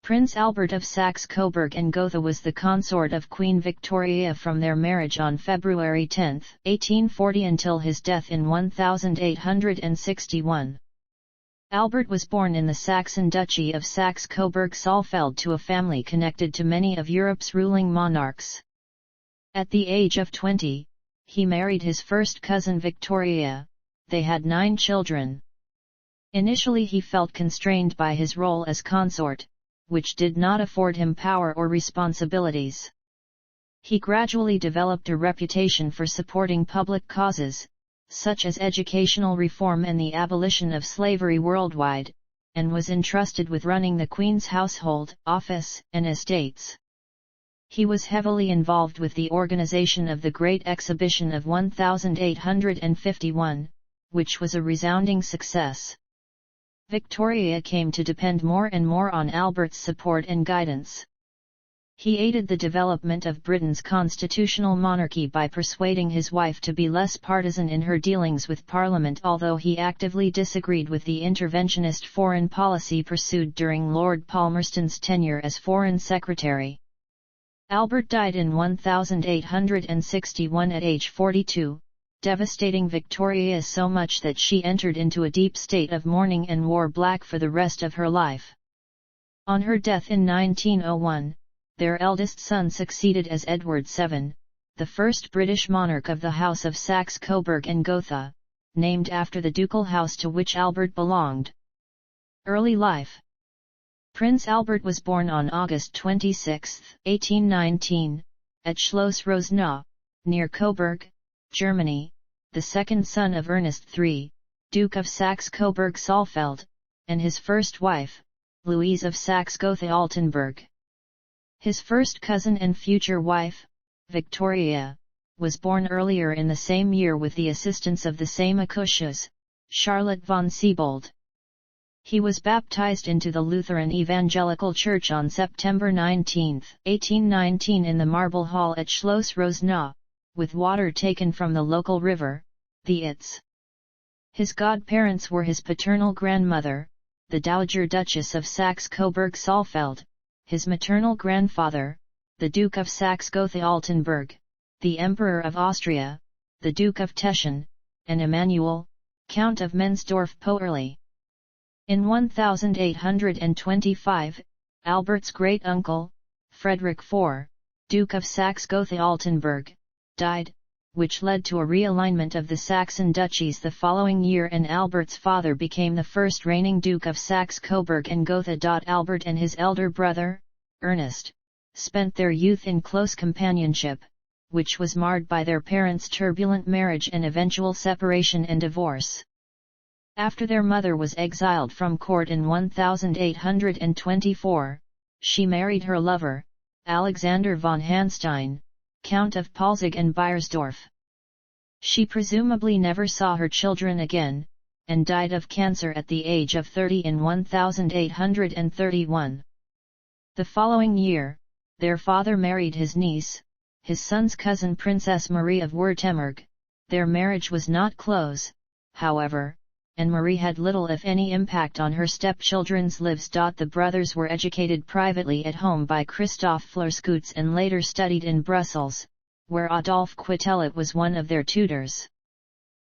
Prince Albert of Saxe-Coburg and Gotha was the consort of Queen Victoria from their marriage on February 10, 1840 until his death in 1861. Albert was born in the Saxon Duchy of Saxe-Coburg-Saalfeld to a family connected to many of Europe's ruling monarchs. At the age of 20, he married his first cousin Victoria. They had 9 children. Initially he felt constrained by his role as consort, which did not afford him power or responsibilities. He gradually developed a reputation for supporting public causes, such as educational reform and the abolition of slavery worldwide, and was entrusted with running the Queen's household, office, and estates. He was heavily involved with the organization of the Great Exhibition of 1851, which was a resounding success. Victoria came to depend more and more on Albert's support and guidance. He aided the development of Britain's constitutional monarchy by persuading his wife to be less partisan in her dealings with Parliament, although he actively disagreed with the interventionist foreign policy pursued during Lord Palmerston's tenure as Foreign Secretary. Albert died in 1861 at age 42. Devastating Victoria so much that she entered into a deep state of mourning and wore black for the rest of her life. On her death in 1901, their eldest son succeeded as Edward VII, the first British monarch of the House of Saxe-Coburg and Gotha, named after the ducal house to which Albert belonged. Early life. Prince Albert was born on August 26, 1819, at Schloss Rosenau, near Coburg, Germany, the second son of Ernest III, Duke of Saxe-Coburg-Saalfeld, and his first wife, Louise of Saxe-Gotha-Altenburg. His first cousin and future wife, Victoria, was born earlier in the same year with the assistance of the same accoucheuse, Charlotte von Siebold. He was baptized into the Lutheran Evangelical Church on September 19, 1819 in the Marble Hall at Schloss Rosenau, with water taken from the local river, the Itz. His godparents were his paternal grandmother, the Dowager Duchess of Saxe-Coburg-Saalfeld, his maternal grandfather, the Duke of Saxe-Gotha-Altenburg, the Emperor of Austria, the Duke of Teschen, and Emmanuel, Count of Mensdorf-Poerli. In 1825, Albert's great-uncle, Frederick IV, Duke of Saxe-Gotha-Altenburg, died, which led to a realignment of the Saxon duchies the following year, and Albert's father became the first reigning Duke of Saxe-Coburg and Gotha. Albert and his elder brother, Ernest, spent their youth in close companionship, which was marred by their parents' turbulent marriage and eventual separation and divorce. After their mother was exiled from court in 1824, she married her lover, Alexander von Hanstein, Count of Palzig and Beiersdorf. She presumably never saw her children again, and died of cancer at the age of 30 in 1831. The following year, their father married his niece, his son's cousin Princess Marie of Württemberg. Their marriage was not close, however, and Marie had little if any impact on her stepchildren's lives. The brothers were educated privately at home by Christoph Fleurskutz and later studied in Brussels, where Adolphe Quetelet was one of their tutors.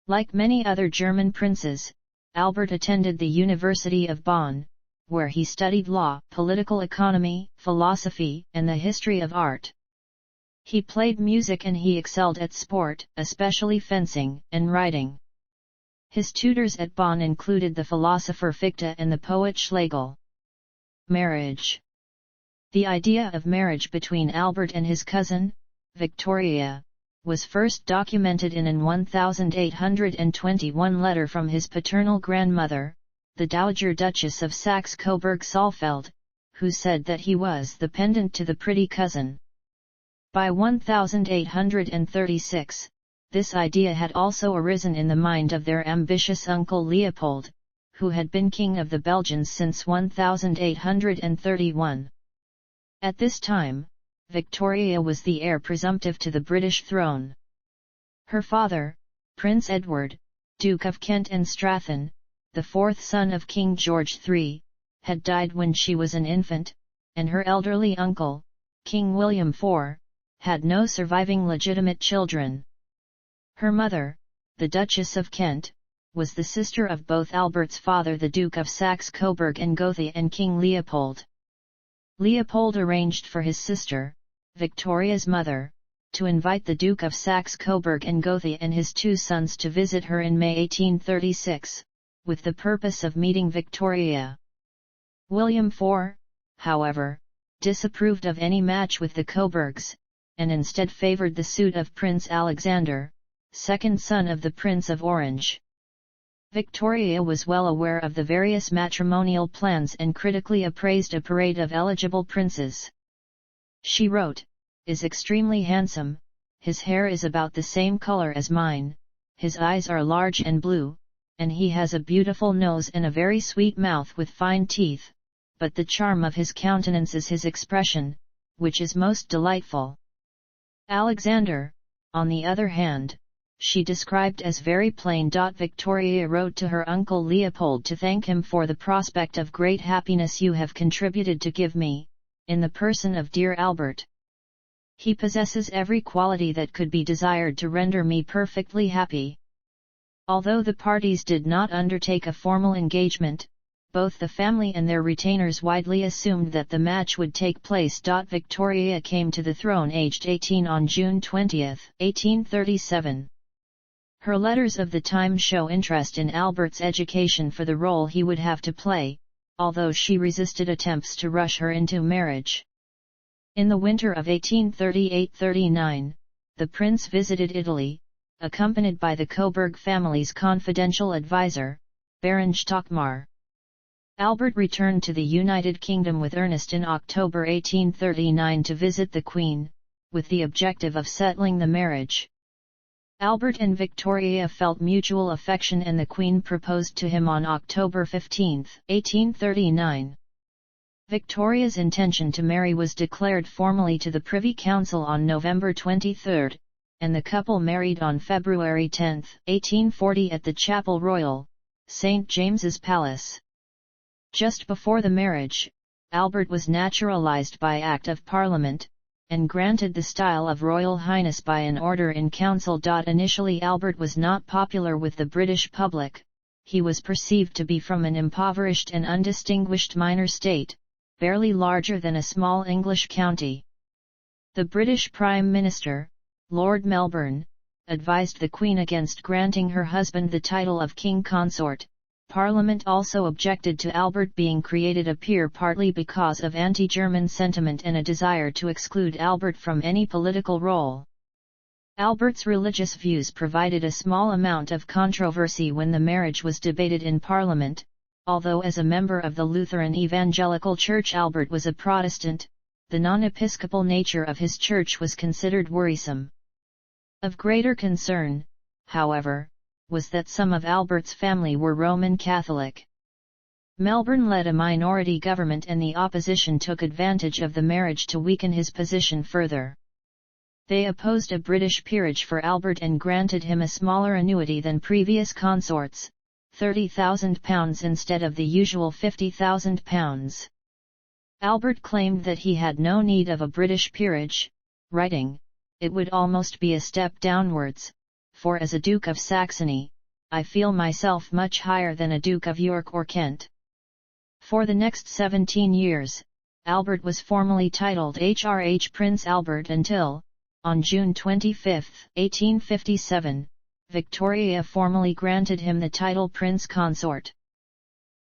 Like many other German princes, Albert attended the University of Bonn, where he studied law, political economy, philosophy, and the history of art. He played music and he excelled at sport, especially fencing and riding. His tutors at Bonn included the philosopher Fichte and the poet Schlegel. Marriage. The idea of marriage between Albert and his cousin, Victoria, was first documented in an 1821 letter from his paternal grandmother, the Dowager Duchess of Saxe-Coburg-Saalfeld, who said that he was the pendant to the pretty cousin. By 1836, this idea had also arisen in the mind of their ambitious uncle Leopold, who had been king of the Belgians since 1831. At this time, Victoria was the heir presumptive to the British throne. Her father, Prince Edward, Duke of Kent and Strathern, the fourth son of King George III, had died when she was an infant, and her elderly uncle, King William IV, had no surviving legitimate children. Her mother, the Duchess of Kent, was the sister of both Albert's father the Duke of Saxe-Coburg and Gotha and King Leopold. Leopold arranged for his sister, Victoria's mother, to invite the Duke of Saxe-Coburg and Gotha and his two sons to visit her in May 1836, with the purpose of meeting Victoria. William IV, however, disapproved of any match with the Coburgs, and instead favoured the suit of Prince Alexander, second son of the Prince of Orange. Victoria was well aware of the various matrimonial plans and critically appraised a parade of eligible princes. She wrote, "Is extremely handsome, his hair is about the same color as mine, his eyes are large and blue, and he has a beautiful nose and a very sweet mouth with fine teeth, but the charm of his countenance is his expression, which is most delightful." Alexander, on the other hand, she described as very plain. Victoria wrote to her uncle Leopold to thank him for the prospect of great happiness you have contributed to give me, in the person of dear Albert. He possesses every quality that could be desired to render me perfectly happy. Although the parties did not undertake a formal engagement, both the family and their retainers widely assumed that the match would take place. Victoria came to the throne aged 18 on June 20, 1837. Her letters of the time show interest in Albert's education for the role he would have to play, although she resisted attempts to rush her into marriage. In the winter of 1838–39, the prince visited Italy, accompanied by the Coburg family's confidential advisor, Baron Stockmar. Albert returned to the United Kingdom with Ernest in October 1839 to visit the Queen, with the objective of settling the marriage. Albert and Victoria felt mutual affection and the Queen proposed to him on October 15, 1839. Victoria's intention to marry was declared formally to the Privy Council on November 23, and the couple married on February 10, 1840 at the Chapel Royal, St. James's Palace. Just before the marriage, Albert was naturalised by Act of Parliament, and granted the style of Royal Highness by an order in council. Initially Albert was not popular with the British public. He was perceived to be from an impoverished and undistinguished minor state, barely larger than a small English county. The British Prime Minister, Lord Melbourne, advised the Queen against granting her husband the title of King Consort. Parliament also objected to Albert being created a peer partly because of anti-German sentiment and a desire to exclude Albert from any political role. Albert's religious views provided a small amount of controversy when the marriage was debated in Parliament, although as a member of the Lutheran Evangelical Church Albert was a Protestant, the non-episcopal nature of his church was considered worrisome. Of greater concern, however, was that some of Albert's family were Roman Catholic. Melbourne led a minority government and the opposition took advantage of the marriage to weaken his position further. They opposed a British peerage for Albert and granted him a smaller annuity than previous consorts, £30,000 instead of the usual £50,000. Albert claimed that he had no need of a British peerage, writing, "It would almost be a step downwards, for as a Duke of Saxony, I feel myself much higher than a Duke of York or Kent." For the next 17 years, Albert was formally titled HRH Prince Albert until, on June 25, 1857, Victoria formally granted him the title Prince Consort.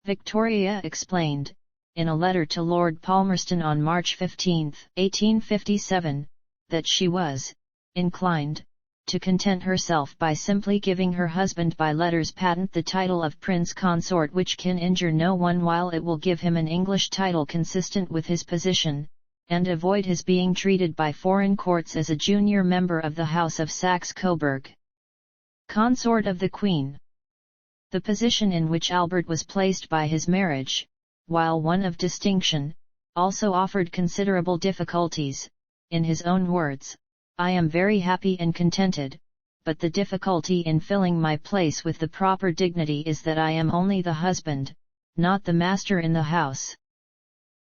Victoria explained, in a letter to Lord Palmerston on March 15, 1857, that she was inclined to content herself by simply giving her husband by letters patent the title of Prince Consort, which can injure no one while it will give him an English title consistent with his position, and avoid his being treated by foreign courts as a junior member of the House of Saxe-Coburg. Consort of the Queen. The position in which Albert was placed by his marriage, while one of distinction, also offered considerable difficulties. In his own words, "I am very happy and contented, but the difficulty in filling my place with the proper dignity is that I am only the husband, not the master in the house."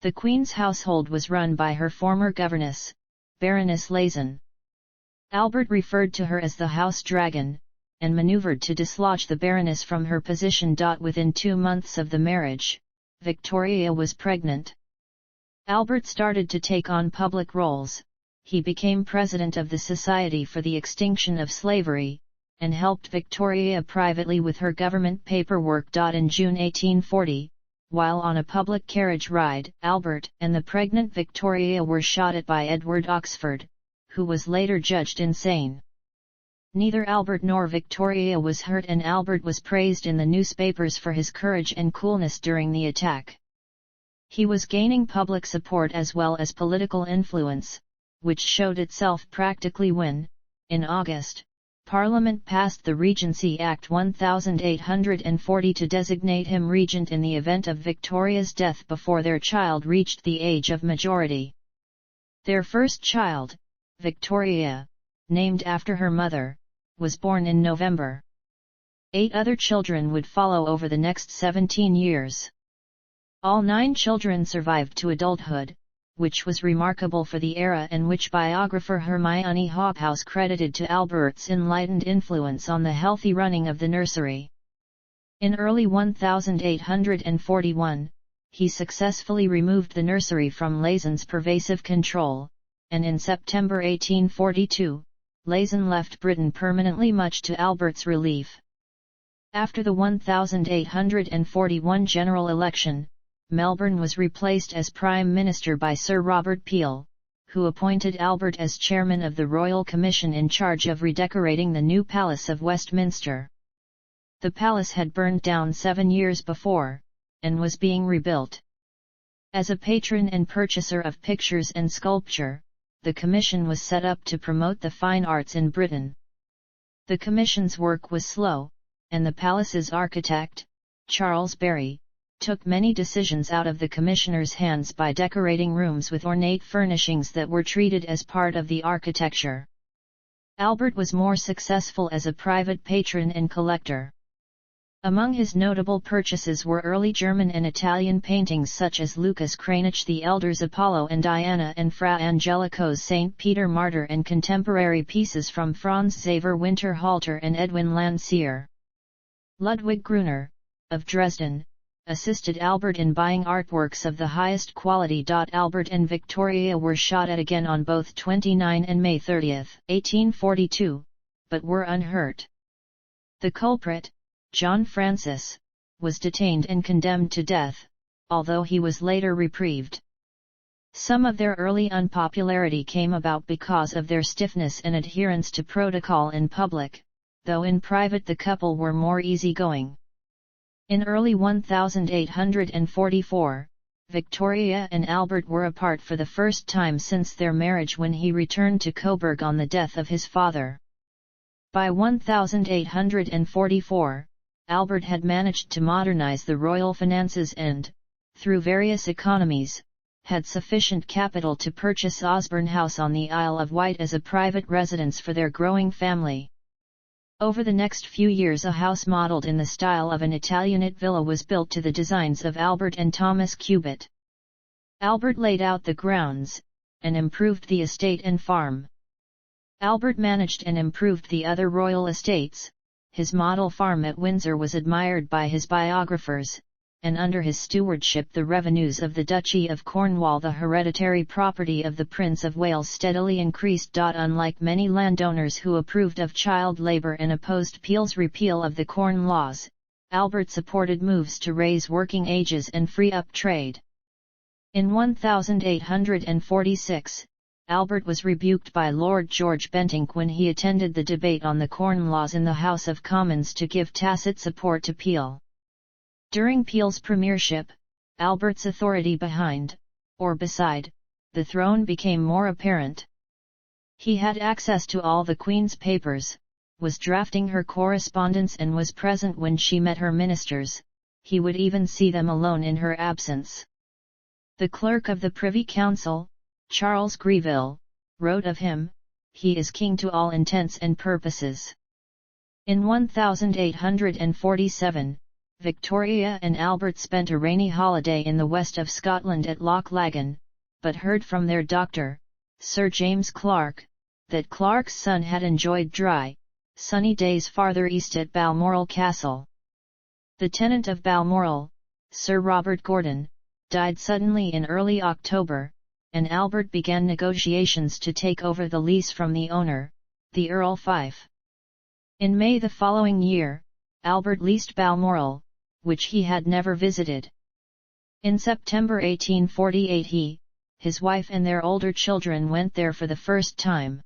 The Queen's household was run by her former governess, Baroness Leysen. Albert referred to her as the House Dragon, and maneuvered to dislodge the Baroness from her position. Within 2 months of the marriage, Victoria was pregnant. Albert started to take on public roles. He became president of the Society for the Extinction of Slavery, and helped Victoria privately with her government paperwork. In June 1840, while on a public carriage ride, Albert and the pregnant Victoria were shot at by Edward Oxford, who was later judged insane. Neither Albert nor Victoria was hurt, and Albert was praised in the newspapers for his courage and coolness during the attack. He was gaining public support as well as political influence, which showed itself practically when, in August, Parliament passed the Regency Act 1840 to designate him regent in the event of Victoria's death before their child reached the age of majority. Their first child, Victoria, named after her mother, was born in November. 8 other children would follow over the next 17 years. All 9 children survived to adulthood, which was remarkable for the era, and which biographer Hermione Hobhouse credited to Albert's enlightened influence on the healthy running of the nursery. In early 1841, he successfully removed the nursery from Leysen's pervasive control, and in September 1842, Leysen left Britain permanently, much to Albert's relief. After the 1841 general election, Melbourne was replaced as Prime Minister by Sir Robert Peel, who appointed Albert as chairman of the Royal Commission in charge of redecorating the new Palace of Westminster. The palace had burned down 7 years before, and was being rebuilt. As a patron and purchaser of pictures and sculpture, the commission was set up to promote the fine arts in Britain. The commission's work was slow, and the palace's architect, Charles Barry, took many decisions out of the commissioners' hands by decorating rooms with ornate furnishings that were treated as part of the architecture. Albert was more successful as a private patron and collector. Among his notable purchases were early German and Italian paintings such as Lucas Cranach the Elder's Apollo and Diana and Fra Angelico's St. Peter Martyr, and contemporary pieces from Franz Xaver Winterhalter and Edwin Landseer. Ludwig Gruner, of Dresden, assisted Albert in buying artworks of the highest quality. Albert and Victoria were shot at again on both 29 and May 30, 1842, but were unhurt. The culprit, John Francis, was detained and condemned to death, although he was later reprieved. Some of their early unpopularity came about because of their stiffness and adherence to protocol in public, though in private the couple were more easygoing. In early 1844, Victoria and Albert were apart for the first time since their marriage when he returned to Coburg on the death of his father. By 1844, Albert had managed to modernize the royal finances and, through various economies, had sufficient capital to purchase Osborne House on the Isle of Wight as a private residence for their growing family. Over the next few years a house modelled in the style of an Italianate villa was built to the designs of Albert and Thomas Cubitt. Albert laid out the grounds, and improved the estate and farm. Albert managed and improved the other royal estates. His model farm at Windsor was admired by his biographers, and under his stewardship the revenues of the Duchy of Cornwall, the hereditary property of the Prince of Wales, steadily increased. Unlike many landowners who approved of child labour and opposed Peel's repeal of the Corn Laws, Albert supported moves to raise working ages and free up trade. In 1846, Albert was rebuked by Lord George Bentinck when he attended the debate on the Corn Laws in the House of Commons to give tacit support to Peel. During Peel's premiership, Albert's authority behind, or beside, the throne became more apparent. He had access to all the Queen's papers, was drafting her correspondence and was present when she met her ministers. He would even see them alone in her absence. The clerk of the Privy Council, Charles Greville, wrote of him, "He is king to all intents and purposes." In 1847, Victoria and Albert spent a rainy holiday in the west of Scotland at Loch Lagan, but heard from their doctor, Sir James Clark, that Clark's son had enjoyed dry, sunny days farther east at Balmoral Castle. The tenant of Balmoral, Sir Robert Gordon, died suddenly in early October, and Albert began negotiations to take over the lease from the owner, the Earl Fife. In May the following year, Albert leased Balmoral, which he had never visited. In September 1848 he, his wife and their older children went there for the first time.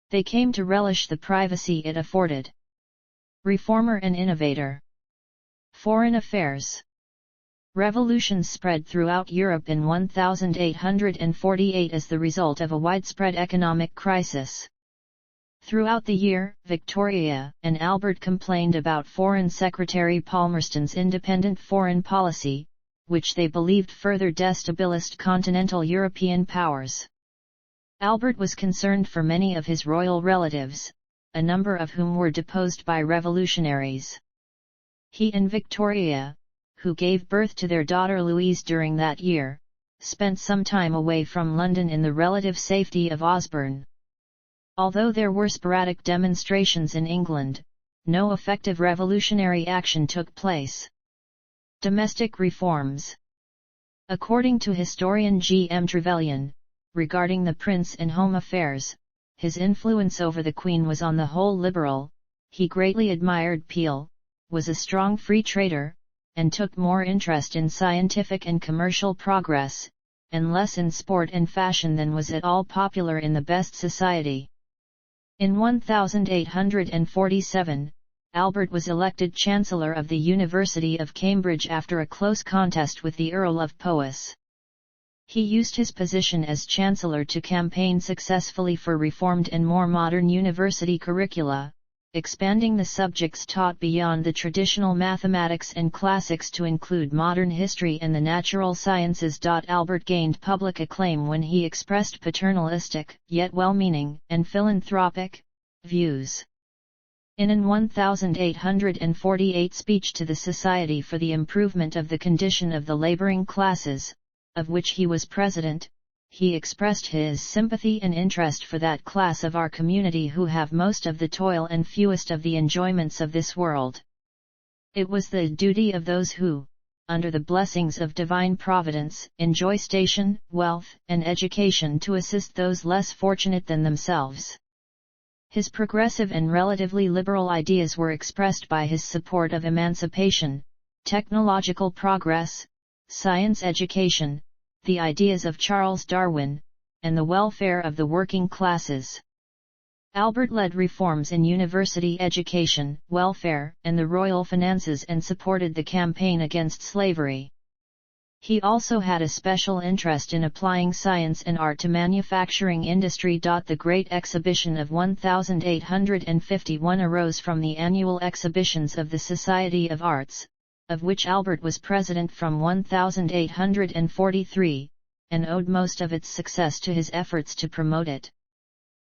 They came to relish the privacy it afforded. Reformer and innovator. Foreign affairs. Revolutions spread throughout Europe in 1848 as the result of a widespread economic crisis. Throughout the year, Victoria and Albert complained about Foreign Secretary Palmerston's independent foreign policy, which they believed further destabilized continental European powers. Albert was concerned for many of his royal relatives, a number of whom were deposed by revolutionaries. He and Victoria, who gave birth to their daughter Louise during that year, spent some time away from London in the relative safety of Osborne. Although there were sporadic demonstrations in England, no effective revolutionary action took place. Domestic reforms. According to historian G. M. Trevelyan, regarding the prince and home affairs, his influence over the Queen was on the whole liberal. He greatly admired Peel, was a strong free trader, and took more interest in scientific and commercial progress, and less in sport and fashion than was at all popular in the best society. In 1847, Albert was elected Chancellor of the University of Cambridge after a close contest with the Earl of Powys. He used his position as Chancellor to campaign successfully for reformed and more modern university curricula, expanding the subjects taught beyond the traditional mathematics and classics to include modern history and the natural sciences. Albert gained public acclaim when he expressed paternalistic, yet well-meaning, and philanthropic views. In an 1848 speech to the Society for the Improvement of the Condition of the Laboring Classes, of which he was president, he expressed his sympathy and interest for that class of our community who have most of the toil and fewest of the enjoyments of this world. It was the duty of those who, under the blessings of divine providence, enjoy station, wealth, and education to assist those less fortunate than themselves. His progressive and relatively liberal ideas were expressed by his support of emancipation, technological progress, science education, the ideas of Charles Darwin, and the welfare of the working classes. Albert led reforms in university education, welfare, and the royal finances and supported the campaign against slavery. He also had a special interest in applying science and art to manufacturing industry. The Great Exhibition of 1851 arose from the annual exhibitions of the Society of Arts, of which Albert was president from 1843, and owed most of its success to his efforts to promote it.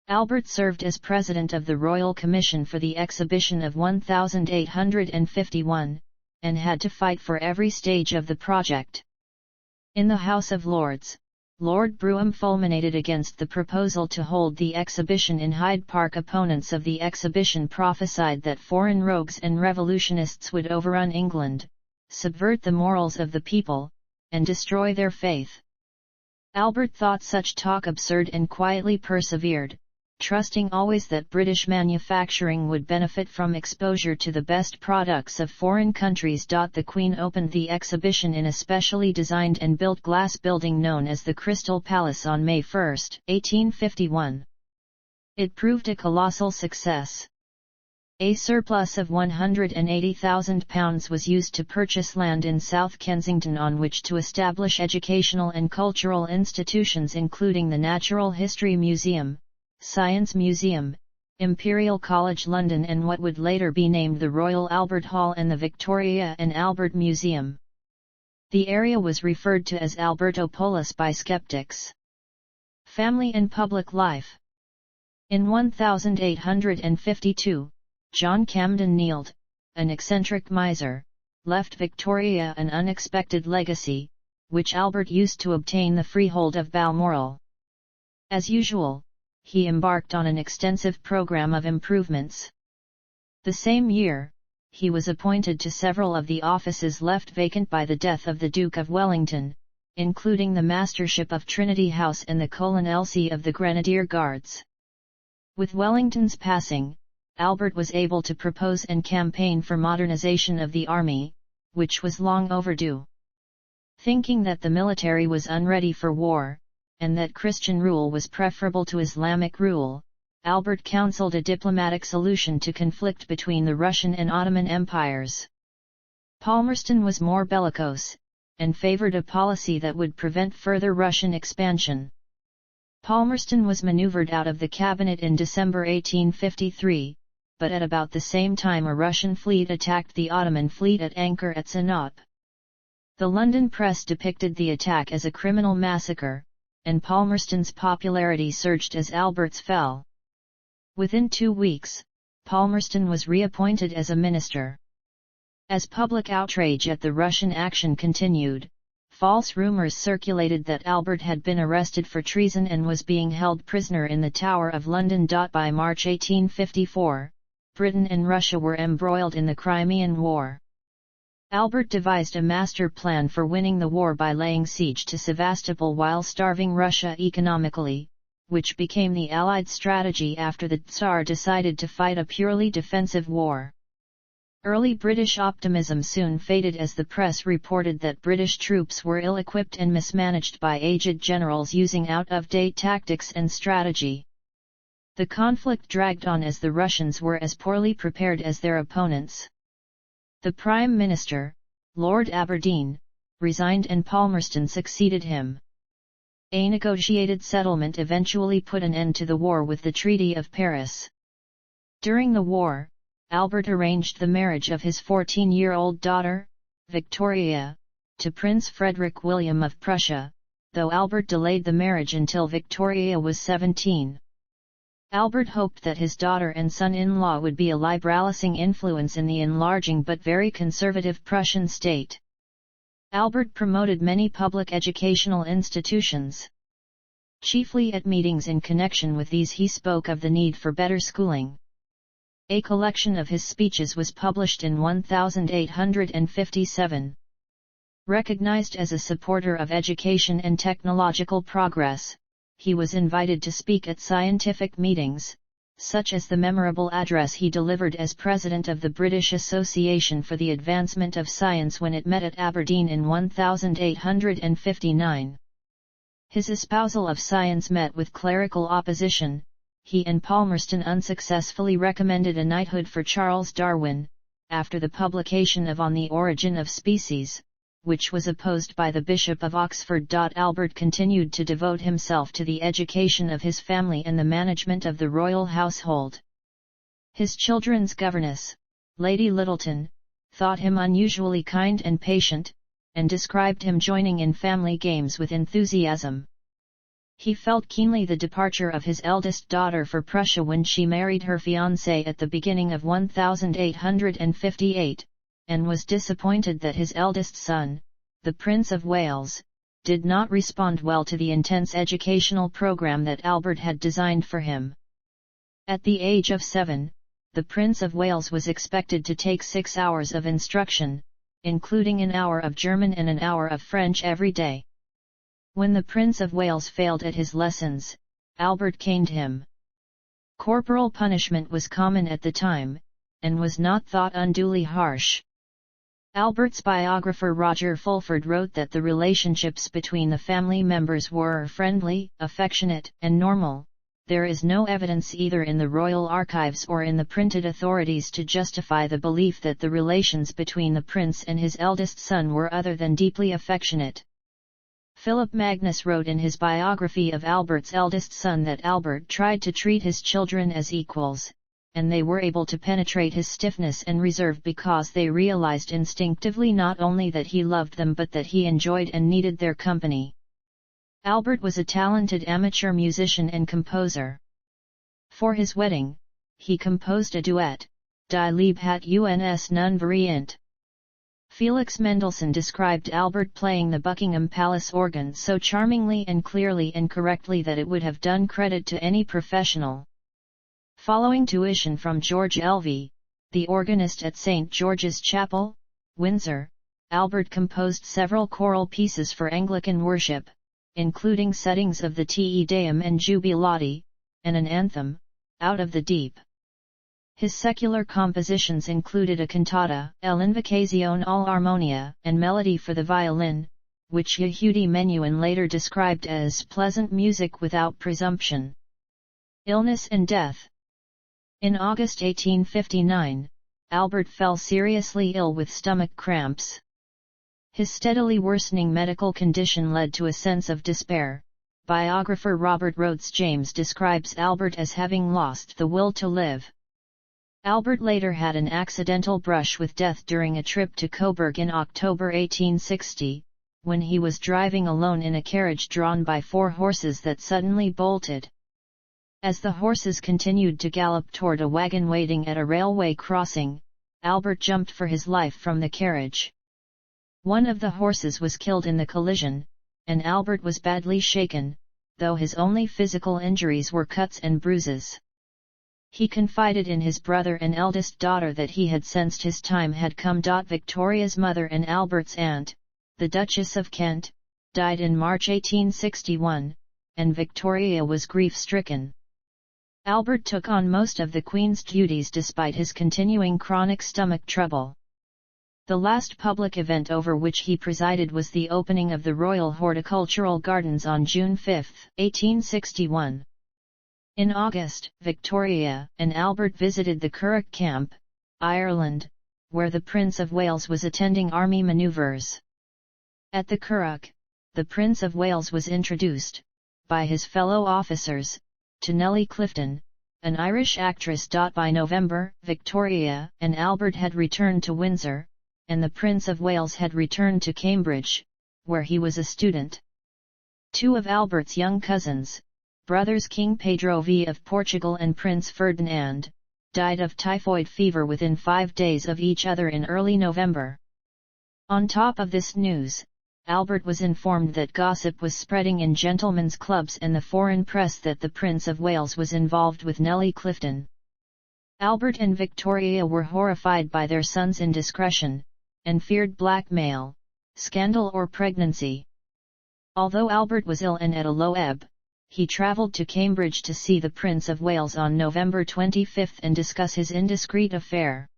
Albert served as president of the Royal Commission for the exhibition of 1851, and had to fight for every stage of the project. In the House of Lords, Lord Brougham fulminated against the proposal to hold the exhibition in Hyde Park. Opponents of the exhibition prophesied that foreign rogues and revolutionists would overrun England, subvert the morals of the people, and destroy their faith. Albert thought such talk absurd and quietly persevered, trusting always that British manufacturing would benefit from exposure to the best products of foreign countries. The Queen opened the exhibition in a specially designed and built glass building known as the Crystal Palace on May 1, 1851. It proved a colossal success. A surplus of £180,000 was used to purchase land in South Kensington on which to establish educational and cultural institutions including the Natural History Museum, Science Museum, Imperial College London and what would later be named the Royal Albert Hall and the Victoria and Albert Museum. The area was referred to as Albertopolis by skeptics. Family and public life. In 1852, John Camden Neild, an eccentric miser, left Victoria an unexpected legacy, which Albert used to obtain the freehold of Balmoral. As usual, he embarked on an extensive program of improvements. The same year, he was appointed to several of the offices left vacant by the death of the Duke of Wellington, including the Mastership of Trinity House and the Colonelcy of the Grenadier Guards. With Wellington's passing, Albert was able to propose and campaign for modernization of the army, which was long overdue. Thinking that the military was unready for war, and that Christian rule was preferable to Islamic rule, Albert counseled a diplomatic solution to conflict between the Russian and Ottoman empires. Palmerston was more bellicose, and favored a policy that would prevent further Russian expansion. Palmerston was maneuvered out of the cabinet in December 1853, but at about the same time a Russian fleet attacked the Ottoman fleet at anchor at Sinop. The London press depicted the attack as a criminal massacre, and Palmerston's popularity surged as Albert's fell. Within 2 weeks, Palmerston was reappointed as a minister. As public outrage at the Russian action continued, false rumors circulated that Albert had been arrested for treason and was being held prisoner in the Tower of London. By March 1854, Britain and Russia were embroiled in the Crimean War. Albert devised a master plan for winning the war by laying siege to Sevastopol while starving Russia economically, which became the Allied strategy after the Tsar decided to fight a purely defensive war. Early British optimism soon faded as the press reported that British troops were ill-equipped and mismanaged by aged generals using out-of-date tactics and strategy. The conflict dragged on as the Russians were as poorly prepared as their opponents. The Prime Minister, Lord Aberdeen, resigned and Palmerston succeeded him. A negotiated settlement eventually put an end to the war with the Treaty of Paris. During the war, Albert arranged the marriage of his 14-year-old daughter, Victoria, to Prince Frederick William of Prussia, though Albert delayed the marriage until Victoria was 17. Albert hoped that his daughter and son-in-law would be a liberalising influence in the enlarging but very conservative Prussian state. Albert promoted many public educational institutions. Chiefly at meetings in connection with these he spoke of the need for better schooling. A collection of his speeches was published in 1857. Recognized as a supporter of education and technological progress, he was invited to speak at scientific meetings, such as the memorable address he delivered as president of the British Association for the Advancement of Science when it met at Aberdeen in 1859. His espousal of science met with clerical opposition. He and Palmerston unsuccessfully recommended a knighthood for Charles Darwin, after the publication of On the Origin of Species, which was opposed by the Bishop of Oxford. Albert continued to devote himself to the education of his family and the management of the royal household. His children's governess, Lady Littleton, thought him unusually kind and patient, and described him joining in family games with enthusiasm. He felt keenly the departure of his eldest daughter for Prussia when she married her fiancé at the beginning of 1858, and was disappointed that his eldest son, the Prince of Wales, did not respond well to the intense educational program that Albert had designed for him. At the age of 7, the Prince of Wales was expected to take 6 hours of instruction, including an hour of German and an hour of French every day. When the Prince of Wales failed at his lessons, Albert caned him. Corporal punishment was common at the time, and was not thought unduly harsh. Albert's biographer Roger Fulford wrote that the relationships between the family members were friendly, affectionate, and normal. There is no evidence either in the royal archives or in the printed authorities to justify the belief that the relations between the prince and his eldest son were other than deeply affectionate. Philip Magnus wrote in his biography of Albert's eldest son that Albert tried to treat his children as equals, and they were able to penetrate his stiffness and reserve because they realized instinctively not only that he loved them but that he enjoyed and needed their company. Albert was a talented amateur musician and composer. For his wedding, he composed a duet, Die Liebe hat uns nun vereint. Felix Mendelssohn described Albert playing the Buckingham Palace organ so charmingly and clearly and correctly that it would have done credit to any professional. Following tuition from George Elvey, the organist at St. George's Chapel, Windsor, Albert composed several choral pieces for Anglican worship, including settings of the Te Deum and Jubilati, and an anthem, Out of the Deep. His secular compositions included a cantata, L'Invocazione all'Armonia, and melody for the violin, which Yehudi Menuhin later described as pleasant music without presumption. Illness and death. In August 1859, Albert fell seriously ill with stomach cramps. His steadily worsening medical condition led to a sense of despair. Biographer Robert Rhodes James describes Albert as having lost the will to live. Albert later had an accidental brush with death during a trip to Coburg in October 1860, when he was driving alone in a carriage drawn by 4 horses that suddenly bolted. As the horses continued to gallop toward a wagon waiting at a railway crossing, Albert jumped for his life from the carriage. One of the horses was killed in the collision, and Albert was badly shaken, though his only physical injuries were cuts and bruises. He confided in his brother and eldest daughter that he had sensed his time had come. Victoria's mother and Albert's aunt, the Duchess of Kent, died in March 1861, and Victoria was grief-stricken. Albert took on most of the Queen's duties despite his continuing chronic stomach trouble. The last public event over which he presided was the opening of the Royal Horticultural Gardens on June 5, 1861. In August, Victoria and Albert visited the Curragh camp, Ireland, where the Prince of Wales was attending army manoeuvres. At the Curragh, the Prince of Wales was introduced, by his fellow officers, to Nellie Clifton, an Irish actress. By November, Victoria and Albert had returned to Windsor, and the Prince of Wales had returned to Cambridge, where he was a student. 2 of Albert's young cousins, brothers King Pedro V of Portugal and Prince Ferdinand, died of typhoid fever within 5 days of each other in early November. On top of this news, Albert was informed that gossip was spreading in gentlemen's clubs and the foreign press that the Prince of Wales was involved with Nellie Clifton. Albert and Victoria were horrified by their son's indiscretion, and feared blackmail, scandal or pregnancy. Although Albert was ill and at a low ebb, he travelled to Cambridge to see the Prince of Wales on November 25 and discuss his indiscreet affair.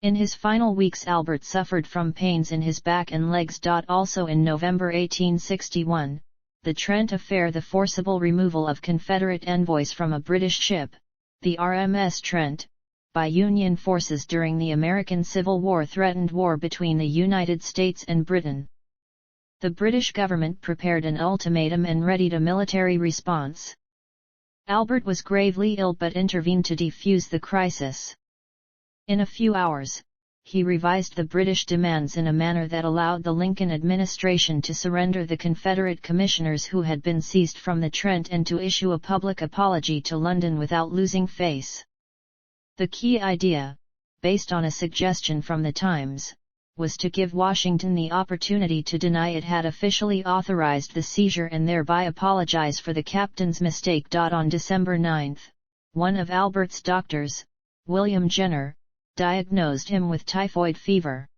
In his final weeks Albert suffered from pains in his back and legs. Also in November 1861, the Trent affair, the forcible removal of Confederate envoys from a British ship, the RMS Trent, by Union forces during the American Civil War threatened war between the United States and Britain. The British government prepared an ultimatum and readied a military response. Albert was gravely ill but intervened to defuse the crisis. In a few hours, he revised the British demands in a manner that allowed the Lincoln administration to surrender the Confederate commissioners who had been seized from the Trent and to issue a public apology to London without losing face. The key idea, based on a suggestion from the Times, was to give Washington the opportunity to deny it had officially authorized the seizure and thereby apologize for the captain's mistake. On December 9, one of Albert's doctors, William Jenner, diagnosed him with typhoid fever.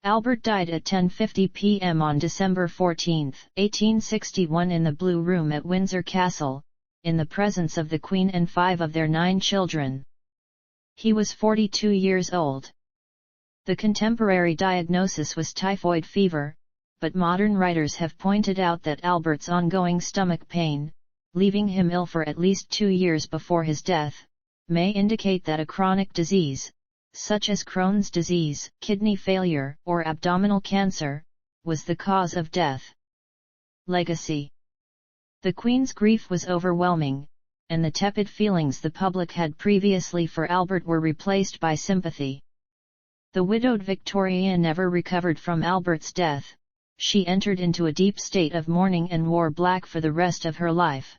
Albert died at 10:50 p.m. on December 14, 1861 in the Blue Room at Windsor Castle, in the presence of the Queen and 5 of their 9 children. He was 42 years old. The contemporary diagnosis was typhoid fever, but modern writers have pointed out that Albert's ongoing stomach pain, leaving him ill for at least 2 years before his death, may indicate that a chronic disease, such as Crohn's disease, kidney failure, or abdominal cancer, was the cause of death. Legacy. The Queen's grief was overwhelming, and the tepid feelings the public had previously for Albert were replaced by sympathy. The widowed Victoria never recovered from Albert's death. She entered into a deep state of mourning and wore black for the rest of her life.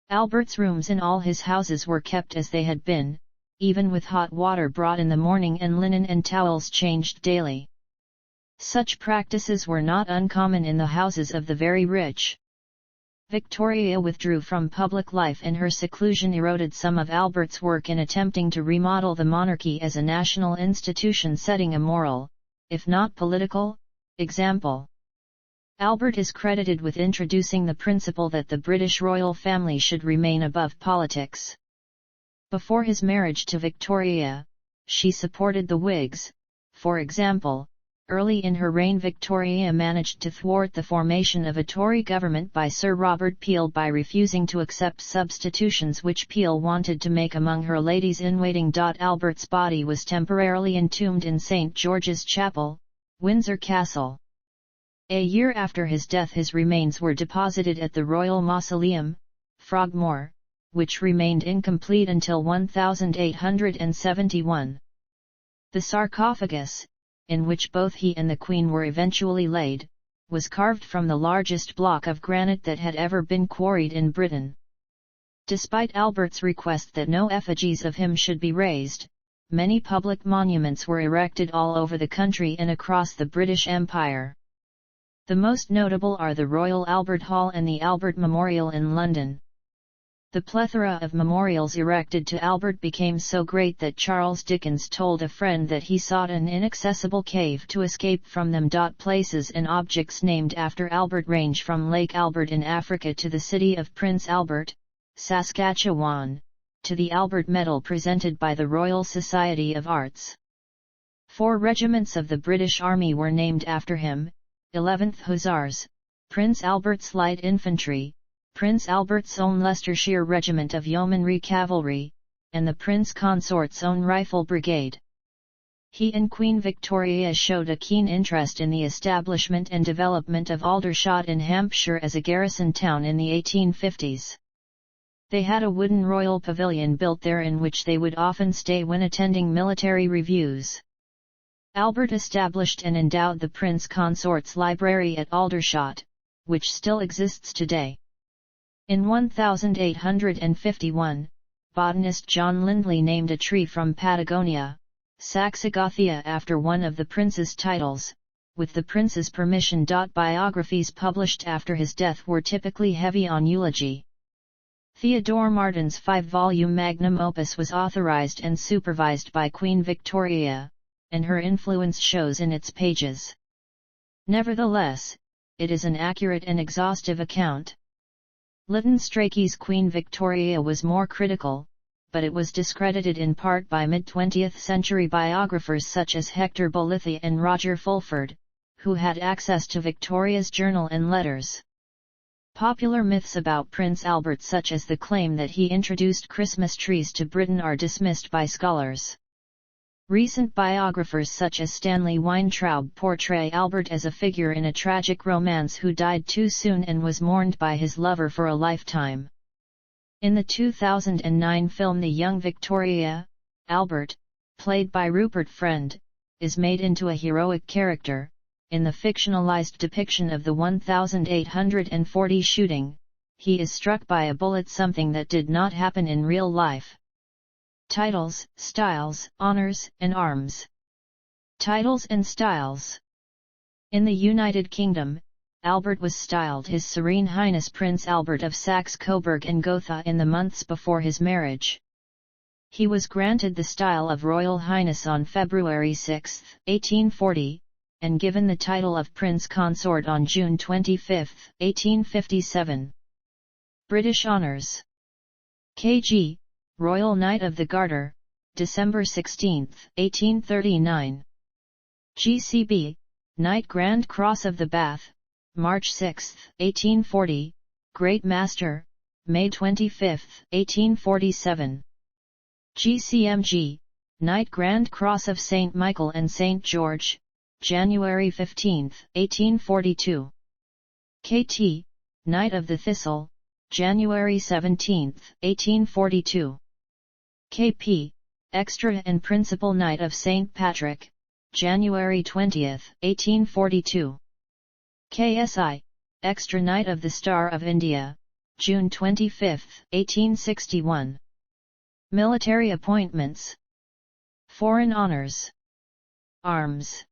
Albert's rooms in all his houses were kept as they had been, even with hot water brought in the morning and linen and towels changed daily. Such practices were not uncommon in the houses of the very rich. Victoria withdrew from public life, and her seclusion eroded some of Albert's work in attempting to remodel the monarchy as a national institution, setting a moral, if not political, example. Albert is credited with introducing the principle that the British royal family should remain above politics. Before his marriage to Victoria, she supported the Whigs. For example, early in her reign Victoria managed to thwart the formation of a Tory government by Sir Robert Peel by refusing to accept substitutions which Peel wanted to make among her ladies-in-waiting. Albert's body was temporarily entombed in St. George's Chapel, Windsor Castle. A year after his death his remains were deposited at the Royal Mausoleum, Frogmore, which remained incomplete until 1871. The sarcophagus, in which both he and the Queen were eventually laid, was carved from the largest block of granite that had ever been quarried in Britain. Despite Albert's request that no effigies of him should be raised, many public monuments were erected all over the country and across the British Empire. The most notable are the Royal Albert Hall and the Albert Memorial in London. The plethora of memorials erected to Albert became so great that Charles Dickens told a friend that he sought an inaccessible cave to escape from them. Places and objects named after Albert range from Lake Albert in Africa to the city of Prince Albert, Saskatchewan, to the Albert Medal presented by the Royal Society of Arts. 4 regiments of the British Army were named after him: 11th Hussars, Prince Albert's Light Infantry, Prince Albert's own Leicestershire Regiment of Yeomanry Cavalry, and the Prince Consort's own Rifle Brigade. He and Queen Victoria showed a keen interest in the establishment and development of Aldershot in Hampshire as a garrison town in the 1850s. They had a wooden royal pavilion built there in which they would often stay when attending military reviews. Albert established and endowed the Prince Consort's library at Aldershot, which still exists today. In 1851, botanist John Lindley named a tree from Patagonia, Saxe-Coburg, after one of the prince's titles, with the prince's permission. Biographies published after his death were typically heavy on eulogy. Theodore Martin's 5-volume magnum opus was authorized and supervised by Queen Victoria, and her influence shows in its pages. Nevertheless, it is an accurate and exhaustive account. Lytton Strachey's Queen Victoria was more critical, but it was discredited in part by mid-20th century biographers such as Hector Bolithy and Roger Fulford, who had access to Victoria's journal and letters. Popular myths about Prince Albert, such as the claim that he introduced Christmas trees to Britain, are dismissed by scholars. Recent biographers such as Stanley Weintraub portray Albert as a figure in a tragic romance who died too soon and was mourned by his lover for a lifetime. In the 2009 film The Young Victoria, Albert, played by Rupert Friend, is made into a heroic character. In the fictionalized depiction of the 1840 shooting, he is struck by a bullet, something that did not happen in real life. Titles, styles, honors, and arms. Titles and styles. In the United Kingdom, Albert was styled His Serene Highness Prince Albert of Saxe-Coburg and Gotha in the months before his marriage. He was granted the style of Royal Highness on February 6, 1840, and given the title of Prince Consort on June 25, 1857. British Honours. K.G., Royal Knight of the Garter, December 16, 1839. G.C.B., Knight Grand Cross of the Bath, March 6, 1840, Great Master, May 25, 1847. G.C.M.G., Knight Grand Cross of St. Michael and St. George, January 15, 1842. K.T., Knight of the Thistle, January 17, 1842. K.P., Extra and Principal Knight of St. Patrick, January 20, 1842. K.S.I., Extra Knight of the Star of India, June 25, 1861. Military appointments. Foreign honors. Arms.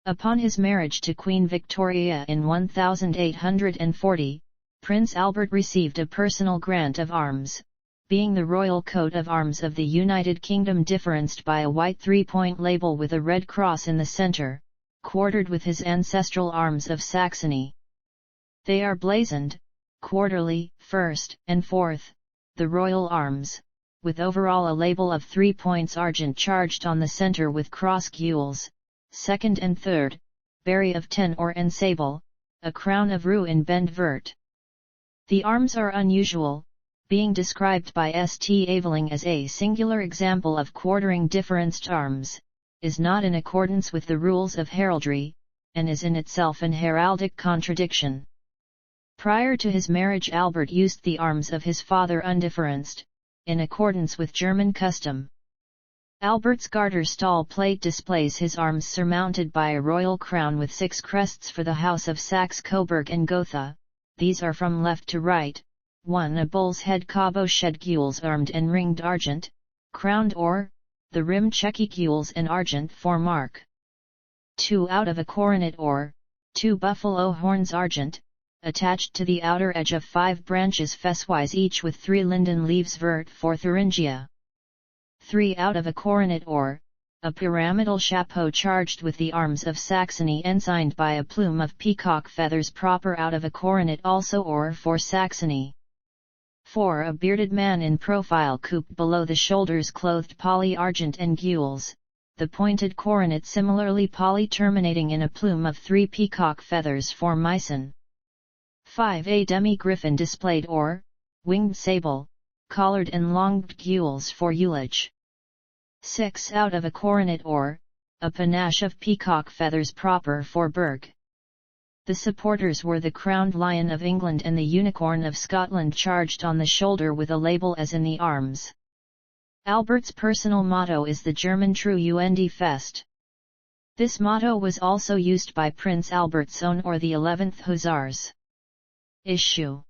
Upon his marriage to Queen Victoria in 1840, Prince Albert received a personal grant of arms, being the royal coat of arms of the United Kingdom differenced by a white three-point label with a red cross in the centre, quartered with his ancestral arms of Saxony. They are blazoned, quarterly, first and fourth, the royal arms, with overall a label of 3 points argent charged on the centre with cross gules, second and third, berry of 10 or and sable, a crown of rue in bend vert. The arms are unusual, being described by St. Aveling as a singular example of quartering differenced arms, is not in accordance with the rules of heraldry, and is in itself an heraldic contradiction. Prior to his marriage Albert used the arms of his father undifferenced, in accordance with German custom. Albert's garter stall plate displays his arms surmounted by a royal crown with 6 crests for the House of Saxe-Coburg and Gotha. These are from left to right: 1 a bull's head cabochette gules armed and ringed argent, crowned or, the rim checky gules and argent for mark. 2 out of a coronet or, 2 buffalo horns argent, attached to the outer edge of 5 branches fesswise each with 3 linden leaves vert for Thuringia. 3 out of a coronet or, a pyramidal chapeau charged with the arms of Saxony ensigned by a plume of peacock feathers proper out of a coronet also or for Saxony. 4 a bearded man in profile coupe below the shoulders clothed poly argent and gules, the pointed coronet similarly poly terminating in a plume of 3 peacock feathers for Meissen. 5 a demi-griffin displayed or, winged sable, collared and longed gules for Ulich. 6 out of a coronet or, a panache of peacock feathers proper for Berg. The supporters were the crowned lion of England and the unicorn of Scotland charged on the shoulder with a label as in the arms. Albert's personal motto is the German True und Fest. This motto was also used by Prince Albert's own or the 11th Hussars. Issue.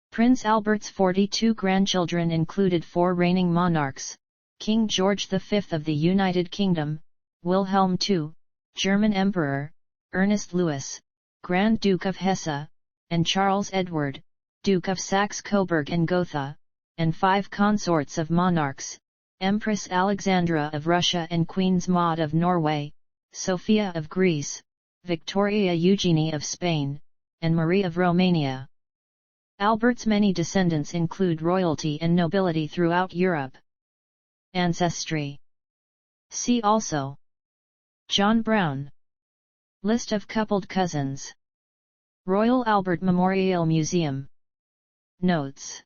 Prince Albert's 42 grandchildren included 4 reigning monarchs: King George V of the United Kingdom, Wilhelm II, German Emperor, Ernest Louis, Grand Duke of Hesse, and Charles Edward, Duke of Saxe-Coburg and Gotha, and 5 consorts of monarchs: Empress Alexandra of Russia and Queen Maud of Norway, Sophia of Greece, Victoria Eugenie of Spain, and Marie of Romania. Albert's many descendants include royalty and nobility throughout Europe. Ancestry. See also John Brown. List of coupled cousins. Royal Albert Memorial Museum. Notes.